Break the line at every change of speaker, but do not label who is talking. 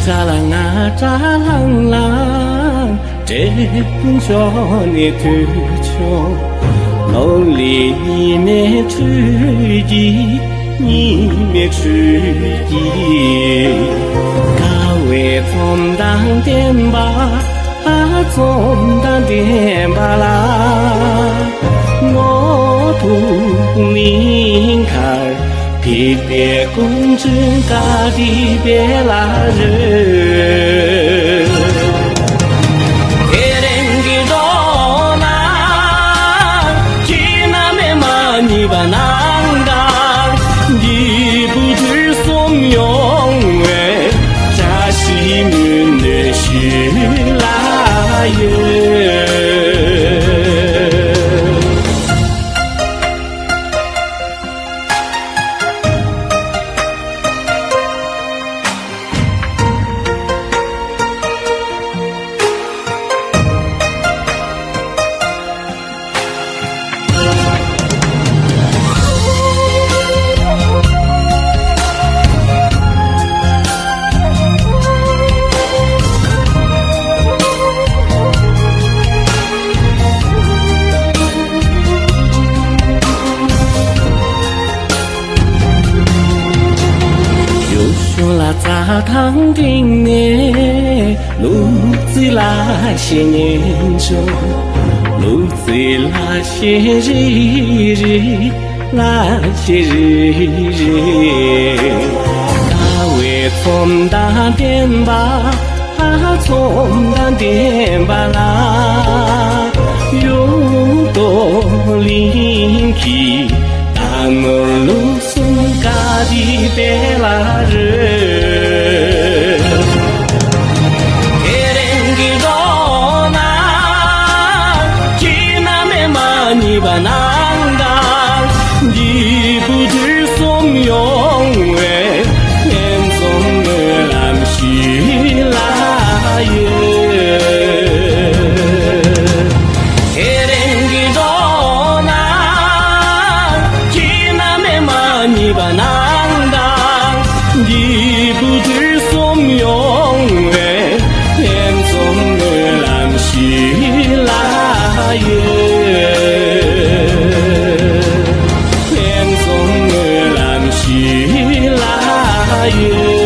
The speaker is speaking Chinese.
扎啷啊扎啷啷，这不叫你头穷，努力你没出息，你没出息，高位总当点吧，总当点吧啦，我不明看。别别公正嘎的别拉人，别人给着那，去那没嘛你把难干，你不知所用哎，扎西门的是拉人。砸汤丁呢，路子那些年中，路子那些日日，那些日日，大卫从大点吧，从大点吧啦，有多灵气。我路送嘎的别拉人，别人给着那，去那没嘛你把难干，你不知所用哎，偏总的làm西拉人。你把难当，你不知所用哎，偏总的làm西拉人，偏总的làm西拉人。